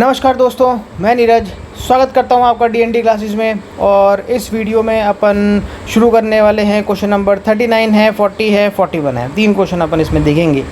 नमस्कार दोस्तों, मैं नीरज स्वागत करता हूं आपका डीएनडी क्लासेस में। और इस वीडियो में अपन शुरू करने वाले हैं। क्वेश्चन नंबर 39 है, 40 है, 41 है। 3 क्वेश्चन अपन इसमें देखेंगे।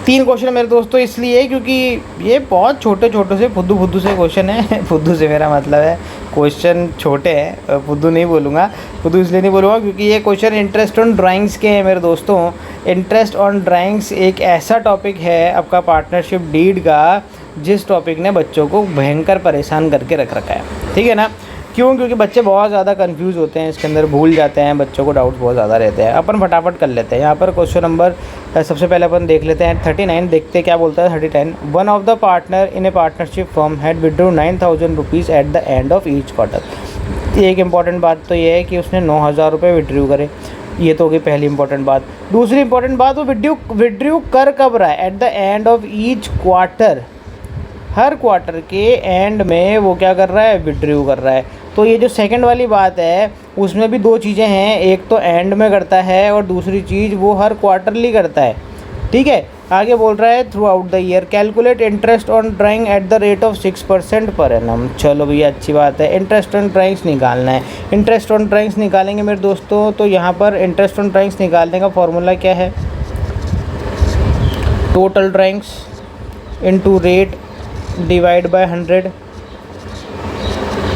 3 क्वेश्चन मेरे दोस्तों इसलिए क्योंकि ये बहुत छोटे छोटे से फुद्दू से क्वेश्चन है। फुद्दू से मेरा मतलब है क्वेश्चन छोटे हैं, फुद्दू नहीं बोलूँगा। फुद्दू इसलिए नहीं बोलूँगा क्योंकि ये क्वेश्चन इंटरेस्ट ऑन ड्राइंग्स के हैं मेरे दोस्तों। इंटरेस्ट ऑन ड्राइंग्स एक ऐसा टॉपिक है आपका पार्टनरशिप डीड का, जिस टॉपिक ने बच्चों को भयंकर परेशान करके रख रखा है। ठीक है ना? क्यों? क्योंकि बच्चे बहुत ज़्यादा कंफ्यूज होते हैं, इसके अंदर भूल जाते हैं, बच्चों को डाउट्स बहुत ज़्यादा रहते हैं। अपन फटाफट कर लेते हैं। यहाँ पर क्वेश्चन नंबर सबसे पहले अपन देख लेते हैं 39। देखते हैं क्या बोलता है 39। One of the partner in A partnership firm had withdraw 9,000 rupees at the end of each quarter. एक इंपॉर्टेंट बात तो ये है कि उसने 9,000 रुपये विड्रॉ करे। ये तो होगी पहली इंपॉर्टेंट बात। दूसरी इंपॉर्टेंट बात, वो विड्रॉ कर कब रहा है? Eight the end of each quarter. Her quarter के एंड में वो क्या कर रहा है? विड्रॉ कर रहा है। तो ये जो सेकंड वाली बात है उसमें भी 2 चीज़ें हैं। एक तो एंड में करता है और दूसरी चीज़ वो हर क्वार्टरली करता है। ठीक है, आगे बोल रहा है through out the year calculate interest on drawing at the rate of 6% per annum. चलो भैया, अच्छी बात है। इंटरेस्ट ऑन ड्राइंग्स निकालना है। इंटरेस्ट ऑन ड्राइंग्स निकालेंगे मेरे दोस्तों। तो यहाँ पर इंटरेस्ट ऑन ड्राइंग्स निकालने का फॉर्मूला क्या है? Total drawings into rate divide by 100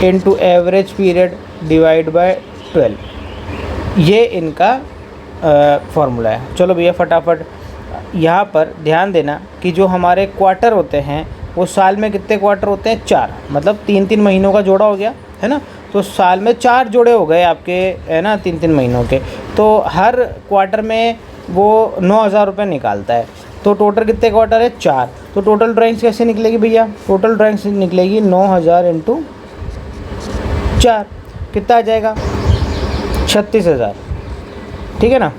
into average period divide by 12। ये इनका फॉर्मूला है। चलो भैया फटाफट यहाँ पर ध्यान देना कि जो हमारे क्वार्टर होते हैं वो साल में कितने क्वार्टर होते हैं? 4। मतलब 3-3 महीनों का जोड़ा हो गया है ना। तो साल में 4 जोड़े हो गए आपके, है ना, 3-3 महीनों के। तो हर क्वार्टर में वो 9,000 रुपये निकालता है। तो टोटल कितने क्वार्टर है? 4। तो टोटल ड्राइंग्स कैसे निकलेगी भैया? टोटल ड्राइंग्स निकलेगी 9,000 इंटू 4। कितना आ जाएगा? 36,000। ठीक है ना?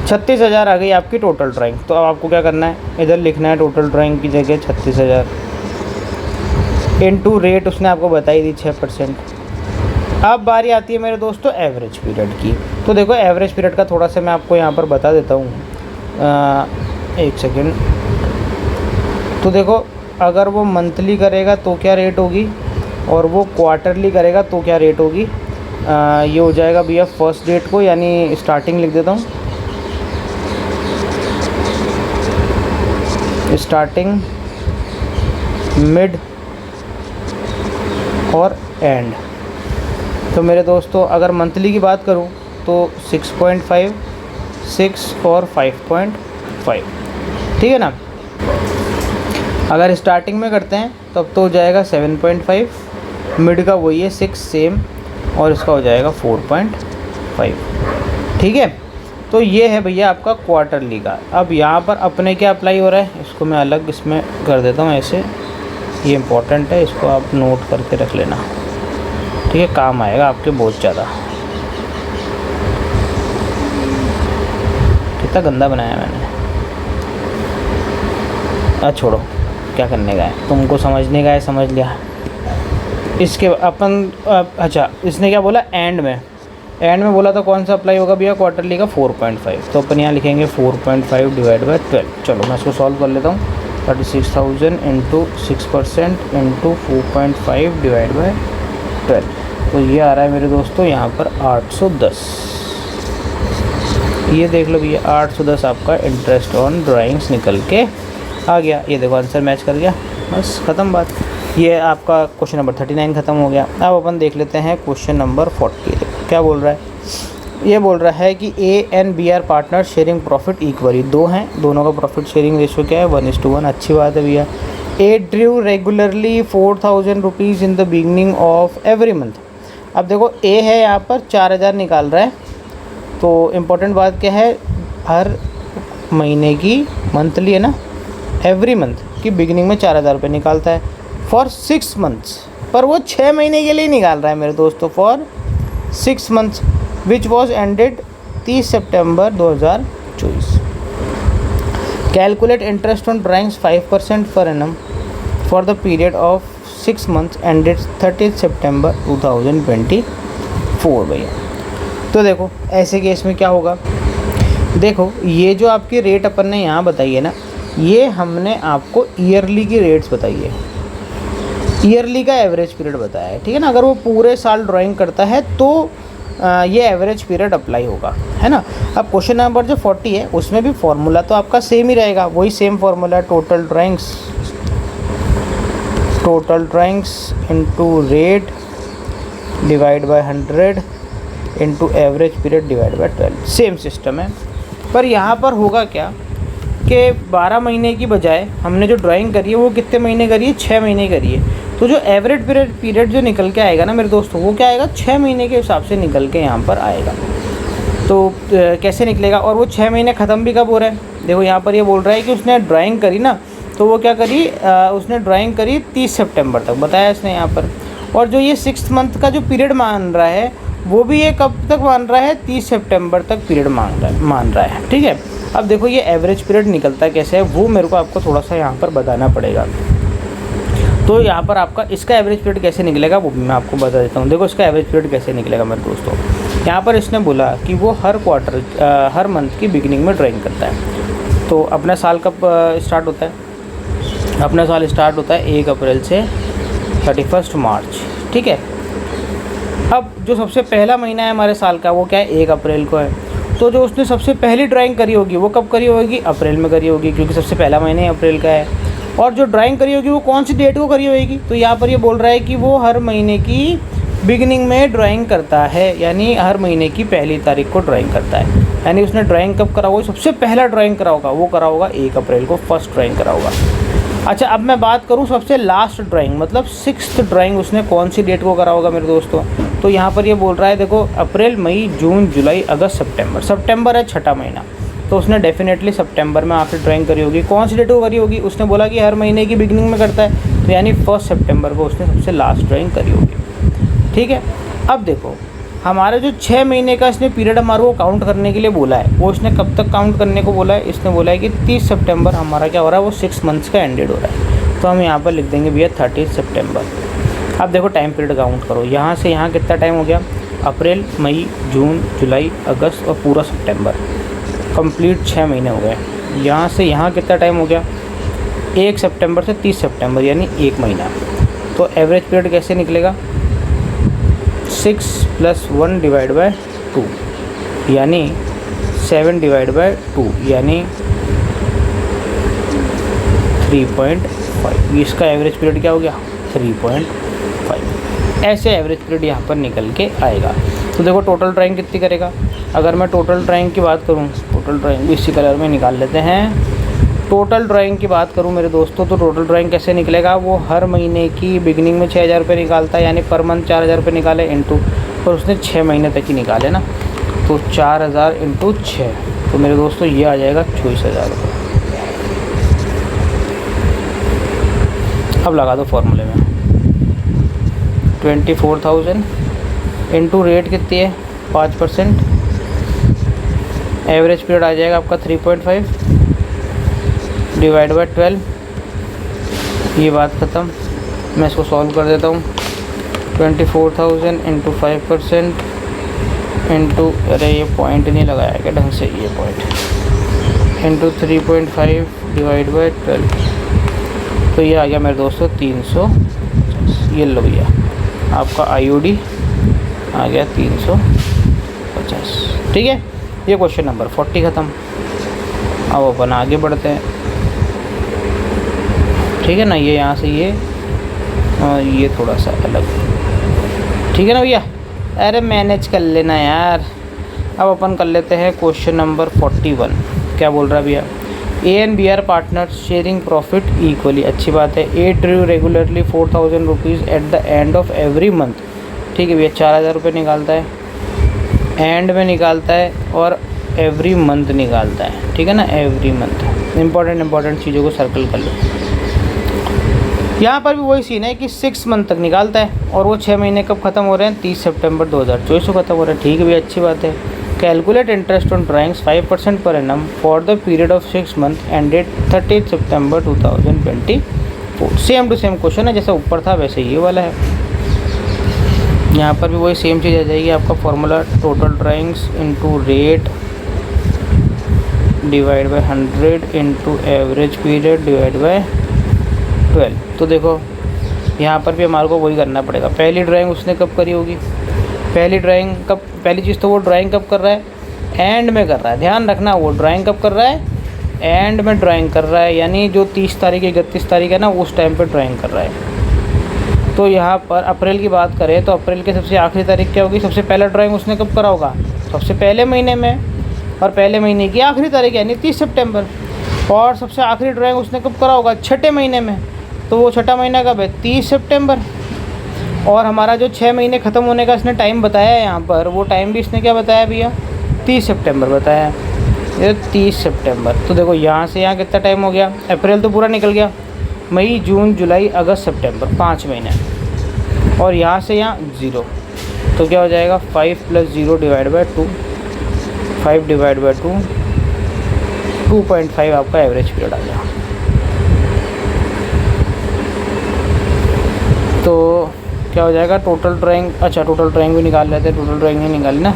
36,000 आ गई आपकी टोटल ड्राइंग। तो अब आपको क्या करना है? इधर लिखना है टोटल ड्राइंग की जगह 36,000 इंटू रेट उसने आपको बताई दी 6%। अब बारी आती है मेरे दोस्तों एवरेज पीरियड की। तो देखो एवरेज पीरियड का थोड़ा सा मैं आपको यहाँ पर बता देता हूँ। एक सेकेंड। तो देखो, अगर वो मंथली करेगा तो क्या रेट होगी और वो क्वार्टरली करेगा तो क्या रेट होगी? ये हो जाएगा भैया फर्स्ट डेट को, यानी स्टार्टिंग लिख देता हूँ। स्टार्टिंग, मिड और एंड। तो मेरे दोस्तों अगर मंथली की बात करूँ तो 6.5, 6 और 5.5। ठीक है ना? अगर स्टार्टिंग में करते हैं तब तो हो जाएगा 7.5, मिड का वही है 6 सेम, और इसका हो जाएगा 4.5। ठीक है? तो ये है भैया आपका क्वार्टरली का। अब यहाँ पर अपने क्या अप्लाई हो रहा है, इसको मैं अलग इसमें कर देता हूँ ऐसे। ये इम्पोर्टेंट है, इसको आप नोट करके रख लेना। ठीक है, काम आएगा आपके बहुत ज़्यादा। कितना गंदा बनाया मैंने। छोड़ो, क्या करने का है, तुमको समझने का है, समझ लिया। इसके अपन अच्छा, इसने क्या बोला? एंड में बोला था कौन सा अप्लाई होगा भैया? क्वार्टरली का 4.5। तो अपन यहाँ लिखेंगे 4.5 डिवाइड बाई 12। चलो मैं इसको सॉल्व कर लेता हूँ। 36,000 इंटू 6% इंटू 4.5 डिवाइड बाई 12। तो ये आ रहा है मेरे दोस्तों यहाँ पर 810। ये देख लो भैया, 810 आपका इंटरेस्ट ऑन ड्राइंग्स निकल के आ गया। ये देखो आंसर मैच कर गया, बस ख़त्म बात। ये आपका क्वेश्चन नंबर 39 ख़त्म हो गया। अब अपन देख लेते हैं क्वेश्चन नंबर 40। क्या बोल रहा है? ये बोल रहा है कि A and B are partner sharing profit equally. 2 हैं, दोनों का प्रॉफिट शेयरिंग रेशो क्या है? 1:1। अच्छी बात है भैया। I drew regularly 4,000 rupees in the beginning of every month. अब देखो ए है यहाँ पर 4,000 निकाल रहा है। तो इम्पोर्टेंट बात क्या है? हर महीने की, मंथली है ना, एवरी मंथ की बिगिनिंग में 4,000 रुपये निकालता है फॉर 6 मंथ्स। पर वो 6 महीने के लिए निकाल रहा है मेरे दोस्तों, for 6 months which was ended 30 September 2024। Calculate interest on drawings 5% per annum for the period of 6 months ended 30 September 2024। भैया तो देखो ऐसे केस में क्या होगा? देखो ये जो आपकी रेट अपन ने यहाँ बताई है ना, ये हमने आपको ईयरली की रेट्स बताई है। ईयरली का एवरेज पीरियड बताया है, ठीक है ना। अगर वो पूरे साल ड्राइंग करता है तो ये एवरेज पीरियड अप्लाई होगा, है ना। अब क्वेश्चन नंबर जो 40 है उसमें भी फॉर्मूला तो आपका सेम ही रहेगा, वही same formula, total drawings into rate divide by 100 into average period divide by 12, same system है। पर यहाँ पर होगा क्या कि 12 महीने की बजाय हमने जो ड्राइंग करी है वो कितने महीने करी है, 6 महीने करी है। तो जो एवरेज पीरियड जो निकल के आएगा ना मेरे दोस्तों, वो क्या आएगा, 6 महीने के हिसाब से निकल के यहाँ पर आएगा। तो कैसे निकलेगा, और वो 6 महीने ख़त्म भी कब हो रहा है, देखो यहाँ पर ये बोल रहा है कि उसने ड्राइंग करी ना, तो वो क्या करी, उसने ड्राइंग करी 30 सितंबर तक बताया इसने यहाँ पर। और जो ये 6 मंथ का जो पीरियड मान रहा है वो भी ये कब तक मान रहा है, 30 सितंबर तक पीरियड मान रहा है, ठीक है। अब देखो ये एवरेज पीरियड निकलता कैसे है वो मेरे को आपको थोड़ा सा यहाँ पर बताना पड़ेगा। तो यहाँ पर आपका इसका एवरेज पीरियड कैसे निकलेगा वो भी मैं आपको बता देता हूँ। देखो इसका एवरेज पीरियड कैसे निकलेगा मेरे दोस्तों, यहाँ पर इसने बोला कि वो हर मंथ की बिगिनिंग में ड्राइंग करता है। तो अपना साल कब स्टार्ट होता है, अपना साल स्टार्ट होता है 1 अप्रैल से 31 मार्च, ठीक है। अब जो सबसे पहला महीना है हमारे साल का वो क्या है, 1 अप्रैल को है। तो जो उसने सबसे पहली ड्राइंग करी होगी वो कब करी होगी, अप्रैल में करी होगी, क्योंकि सबसे पहला महीना ही अप्रैल का है। और जो ड्राइंग करी होगी वो कौन सी डेट को करी होगी, तो यहाँ पर ये बोल रहा है कि वो हर महीने की बिगिनिंग में ड्राइंग करता है, यानी हर महीने की पहली तारीख को ड्राइंग करता है। यानी उसने ड्राइंग कब करा होगा, सबसे पहला ड्राइंग करा होगा वो करा होगा 1 अप्रैल को, फर्स्ट ड्राइंग करा होगा। अच्छा, अब मैं बात करूँ सबसे लास्ट ड्राइंग, मतलब 6th ड्राइंग उसने कौन सी डेट को करा होगा मेरे दोस्तों। तो यहाँ पर ये बोल रहा है, देखो अप्रैल, मई, जून, जुलाई, अगस्त, सितंबर है 6ठा महीना, तो उसने डेफिनेटली सितंबर में आपसे ड्राइंग करी होगी। कौन सी डेट को करी होगी, उसने बोला कि हर महीने की बिगिनिंग में करता है, तो यानी 1 सितंबर को उसने सबसे लास्ट ड्राइंग करी होगी, ठीक है। अब देखो हमारा जो 6 महीने का इसने पीरियड हमारे को काउंट करने के लिए बोला है, वो इसने कब तक काउंट करने को बोला है, इसने बोला है कि 30 सितंबर हमारा क्या हो रहा है, वो 6 मंथ्स का एंडेड हो रहा है। तो हम यहाँ पर लिख देंगे भैया 30 सितंबर। अब देखो टाइम पीरियड काउंट करो, यहाँ से यहाँ कितना टाइम हो गया, अप्रैल, मई, जून, जुलाई, अगस्त और पूरा सितंबर, कंप्लीट 6 महीने हो गए। यहाँ से यहाँ कितना टाइम हो गया, 1 सितंबर से 30 सितंबर, यानी 1 महीना। तो एवरेज पीरियड कैसे निकलेगा, 6 + 1 डिवाइड बाय 2, यानी 7 डिवाइड बाय 2, यानी 3.5। इसका एवरेज पीरियड क्या हो गया, 3.5। ऐसे एवरेज पीरियड यहाँ पर निकल के आएगा। तो देखो टोटल ड्राइंग कितनी करेगा, अगर मैं टोटल ड्राइंग की बात करूँ, टोटल ड्राइंग भी इसी कलर में निकाल लेते हैं। टोटल ड्राइंग की बात करूँ मेरे दोस्तों, तो टोटल ड्राइंग कैसे निकलेगा, वो हर महीने की बिगिनिंग में 6000 रुपये निकालता है, यानी पर मंथ 4000 रुपये निकाले इंटू, और उसने 6 महीने तक ही निकाले ना, तो 4000 इंटू 6, तो मेरे दोस्तों ये आ जाएगा 24,000 रुपये। अब लगा दो फॉर्मूले में, 24,000 इंटू रेट कितनी है 5%, एवरेज पीरियड आ जाएगा आपका 3.5 डिवाइड बाय 12। ये बात ख़त्म, मैं इसको सॉल्व कर देता हूँ। 24,000 इंटू 5% इंटू, अरे ये पॉइंट नहीं लगाया क्या ढंग से, ये पॉइंट, इंटू 3.5 डिवाइड बाय 12, तो ये आ गया मेरे दोस्तों 350। ये लो भैया आपका IOD आ गया 350, ठीक है। ये क्वेश्चन नंबर 40 ख़त्म। अब अपन आगे बढ़ते हैं, ठीक है ना। ये यहाँ से ये और ये थोड़ा सा अलग, ठीक है ना भैया, अरे मैनेज कर लेना यार। अब अपन कर लेते हैं क्वेश्चन नंबर 41। क्या बोल रहा है भैया, A and B are partner sharing profit equally. अच्छी बात है। A drew regularly 4,000 rupees at the end of every month, ठीक है भैया। 4,000 रुपये निकालता है, एंड में निकालता है और एवरी मंथ निकालता है, ठीक है ना, एवरी मंथ। इंपॉर्टेंट चीज़ों को सर्कल कर लो। यहाँ पर भी वही सीन है कि 6 मंथ तक निकालता है, और वो 6 महीने कब ख़त्म हो रहे हैं, 30 सितंबर 2024 को ख़त्म हो रहे हैं, ठीक है भैया, अच्छी बात है। Calculate interest on drawings 5% per annum for the period of 6 month ended 30 September 2024। Same to same question है, जैसा ऊपर था वैसे ये वाला है। यहाँ पर भी वही सेम चीज़ आ जाएगी आपका formula, total drawings into rate divide by 100 into average period divide by 12। तो देखो यहाँ पर भी हमारे को वही करना पड़ेगा। पहली ड्राइंग उसने कब करी होगी, पहली चीज़ तो वो ड्राइंग कब कर रहा है, एंड में कर रहा है। ध्यान रखना, वो ड्राइंग कब कर रहा है, एंड में ड्राइंग कर रहा है, यानी जो 30 तारीख 31 तारीख है ना, उस टाइम पे ड्राइंग कर रहा है। तो यहाँ पर अप्रैल की बात करें तो अप्रैल के सबसे आखिरी तारीख क्या होगी, सबसे पहला ड्राइंग उसने कब करा होगा, सबसे पहले महीने में, और पहले महीने की आखिरी तारीख यानी 30 सितंबर। और सबसे आखिरी ड्राइंग उसने कब करा होगा, छठे महीने में, तो वो छठा महीना कब है, 30 सितंबर। और हमारा जो 6 महीने ख़त्म होने का इसने टाइम बताया है यहाँ पर, वो टाइम भी इसने क्या बताया भैया, 30 सितंबर बताया है, ये 30 सितंबर। तो देखो यहाँ से यहाँ कितना टाइम हो गया, अप्रैल तो पूरा निकल गया, मई जून जुलाई अगस्त सितंबर 5 महीने, और यहाँ से यहाँ 0, तो क्या हो जाएगा 5 + 0 डिवाइड बाई 2, 5 डिवाइड बाई 2, 2.5 आपका एवरेज पीरियड आ गया। तो क्या हो जाएगा टोटल ड्राइंग, अच्छा टोटल ड्राइंग भी निकाल लेते हैं, टोटल ड्राइंग नहीं निकाली ना,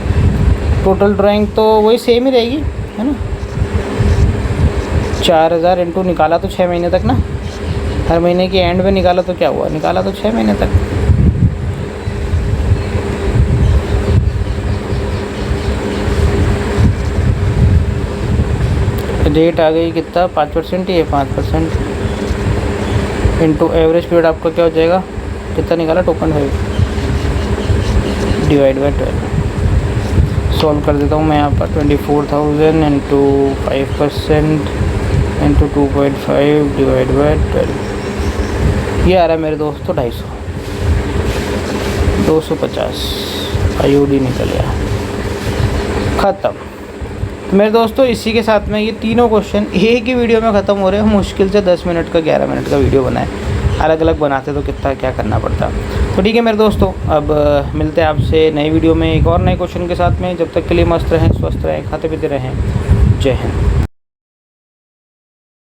टोटल ड्राइंग तो वही सेम ही रहेगी, है ना, 4000 इंटू निकाला तो 6 महीने तक ना, हर महीने के एंड में निकाला तो क्या हुआ, निकाला तो 6 महीने तक। रेट आ गई कितना, 5%, ये 5% इंटू एवरेज पीरियड आपका क्या हो जाएगा, कितना निकाला 2.5 डिवाइड बाई 12। सॉल्व कर देता हूँ मैं यहाँ पर, 24,000 इंटू 5% इंटू 2.5 डिवाइड बाई 12, ये आ रहा है मेरे दोस्तों 250, 250 IUD निकल गया, ख़त्म। तो मेरे दोस्तों इसी के साथ में ये तीनों क्वेश्चन एक ही वीडियो में ख़त्म हो रहे हैं। मुश्किल से 10 मिनट का 11 मिनट का वीडियो बनाए, अलग अलग बनाते तो कितना क्या करना पड़ता। तो ठीक है मेरे दोस्तों, अब मिलते हैं आपसे नई वीडियो में एक और नए क्वेश्चन के साथ में। जब तक के लिए मस्त रहें, स्वस्थ रहें, खाते पीते रहें। जय हिंद।